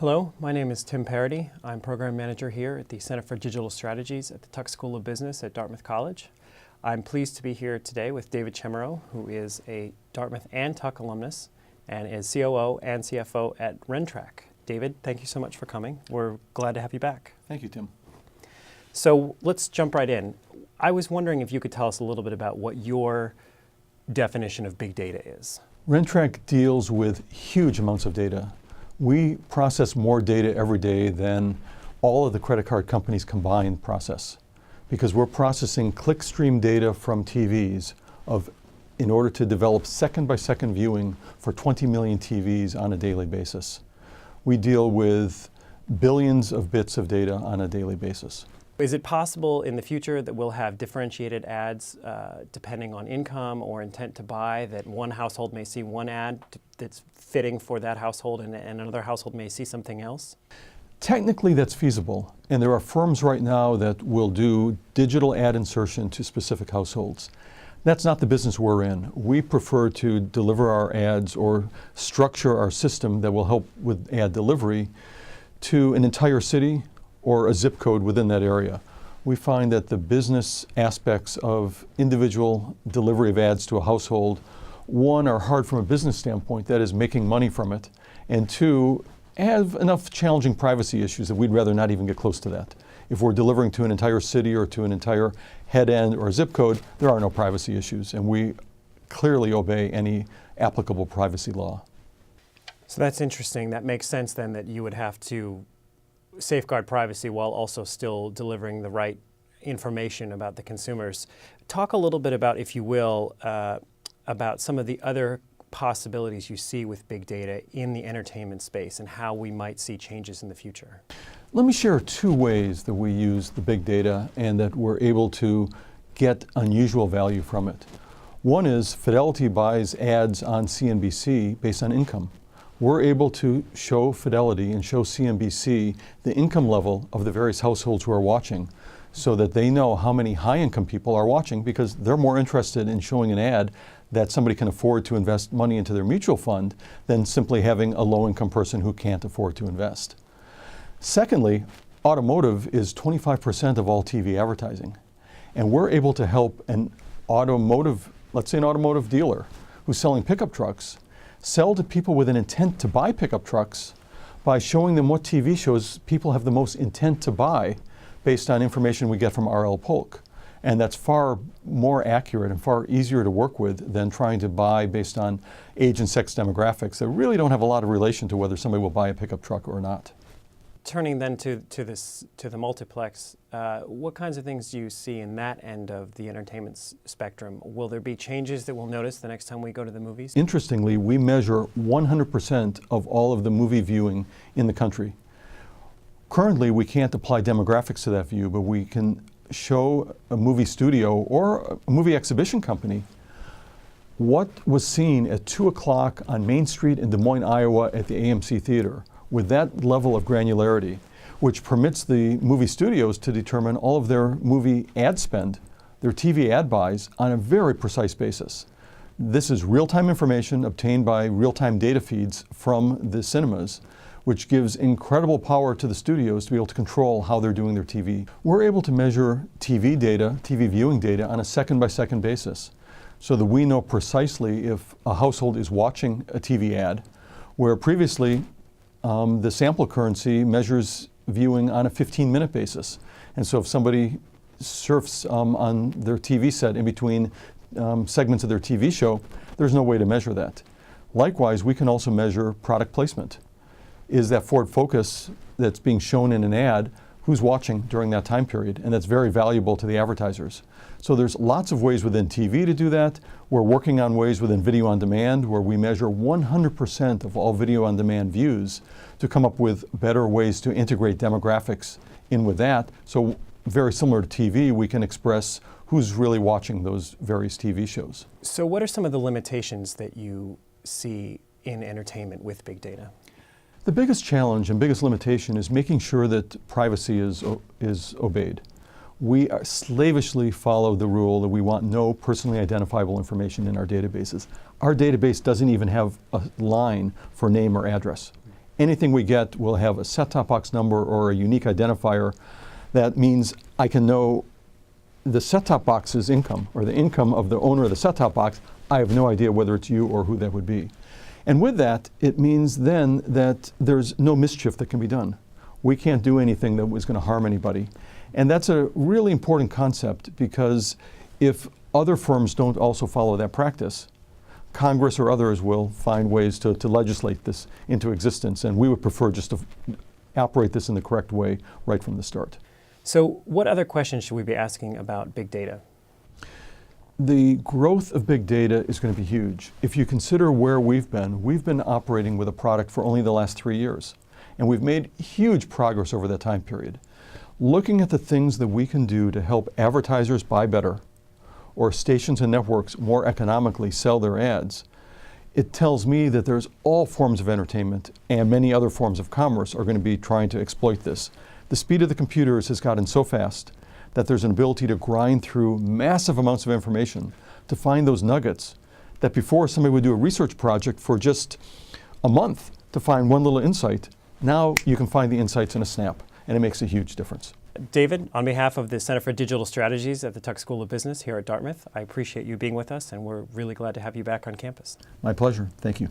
Hello, my name is Tim Paradis. I'm Program Manager here at the Center for Digital Strategies at the Tuck School of Business at Dartmouth College. I'm pleased to be here today with David Chemerow, who is a Dartmouth and Tuck alumnus and is COO and CFO at Rentrak. David, thank you so much for coming. We're glad to have you back. Thank you, Tim. So let's jump right in. I was wondering if you could tell us a little bit about what your definition of big data is. Rentrak deals with huge amounts of data. We process more data every day than all of the credit card companies combined process, because we're processing clickstream data from TVs in order to develop second-by-second viewing for 20 million TVs on a daily basis. We deal with billions of bits of data on a daily basis. Is it possible in the future that we'll have differentiated ads depending on income or intent to buy, that one household may see one ad that's fitting for that household and another household may see something else? Technically that's feasible, and there are firms right now that will do digital ad insertion to specific households. That's not the business we're in. We prefer to deliver our ads or structure our system that will help with ad delivery to an entire city or a zip code within that area. We find that the business aspects of individual delivery of ads to a household, one, are hard from a business standpoint, that is making money from it, and two, have enough challenging privacy issues that we'd rather not even get close to that. If we're delivering to an entire city or to an entire head end or zip code, there are no privacy issues, and we clearly obey any applicable privacy law. So that's interesting. That makes sense then that you would have to safeguard privacy while also still delivering the right information about the consumers. Talk a little bit about, if you will, about some of the other possibilities you see with big data in the entertainment space and how we might see changes in the future. Let me share two ways that we use the big data and that we're able to get unusual value from it. One is Fidelity buys ads on CNBC based on income. We're able to show Fidelity and show CNBC the income level of the various households who are watching, so that they know how many high-income people are watching, because they're more interested in showing an ad that somebody can afford to invest money into their mutual fund than simply having a low-income person who can't afford to invest. Secondly, automotive is 25% of all TV advertising. And we're able to help an automotive, let's say an automotive dealer who's selling pickup trucks, sell to people with an intent to buy pickup trucks by showing them what TV shows people have the most intent to buy based on information we get from RL Polk. And that's far more accurate and far easier to work with than trying to buy based on age and sex demographics that really don't have a lot of relation to whether somebody will buy a pickup truck or not. Turning then to the multiplex, what kinds of things do you see in that end of the entertainment spectrum? Will there be changes that we'll notice the next time we go to the movies? Interestingly, we measure 100% of all of the movie viewing in the country. Currently, we can't apply demographics to that view, but we can show a movie studio or a movie exhibition company what was seen at 2 o'clock on Main Street in Des Moines, Iowa at the AMC Theater, with that level of granularity, which permits the movie studios to determine all of their movie ad spend, their TV ad buys, on a very precise basis. This is real-time information obtained by real-time data feeds from the cinemas, which gives incredible power to the studios to be able to control how they're doing their TV. We're able to measure TV data, TV viewing data, on a second-by-second basis, so that we know precisely if a household is watching a TV ad, where previously the sample currency measures viewing on a 15-minute basis. And so if somebody surfs on their TV set in between segments of their TV show, there's no way to measure that. Likewise, we can also measure product placement. Is that Ford Focus that's being shown in an ad, who's watching during that time period? And that's very valuable to the advertisers. So there's lots of ways within TV to do that. We're working on ways within video on demand where we measure 100% of all video on demand views to come up with better ways to integrate demographics in with that. So very similar to TV, we can express who's really watching those various TV shows. So what are some of the limitations that you see in entertainment with big data? The biggest challenge and biggest limitation is making sure that privacy is obeyed. We slavishly follow the rule that we want no personally identifiable information in our databases. Our database doesn't even have a line for name or address. anything we get will have a set-top box number or a unique identifier. That means I can know the set-top box's income or the income of the owner of the set-top box. I have no idea whether it's you or who that would be. And with that, it means then that there's no mischief that can be done. We can't do anything that was going to harm anybody. And that's a really important concept, because if other firms don't also follow that practice, Congress or others will find ways to legislate this into existence, and we would prefer just to operate this in the correct way right from the start. So what other questions should we be asking about big data? The growth of big data is going to be huge. If you consider where we've been operating with a product for only the last 3 years, and we've made huge progress over that time period. Looking at the things that we can do to help advertisers buy better, or stations and networks more economically sell their ads, it tells me that there's all forms of entertainment and many other forms of commerce are going to be trying to exploit this. The speed of the computers has gotten so fast that there's an ability to grind through massive amounts of information to find those nuggets that before somebody would do a research project for just a month to find one little insight. Now you can find the insights in a snap, and it makes a huge difference. David, on behalf of the Center for Digital Strategies at the Tuck School of Business here at Dartmouth, I appreciate you being with us, and we're really glad to have you back on campus. My pleasure. Thank you.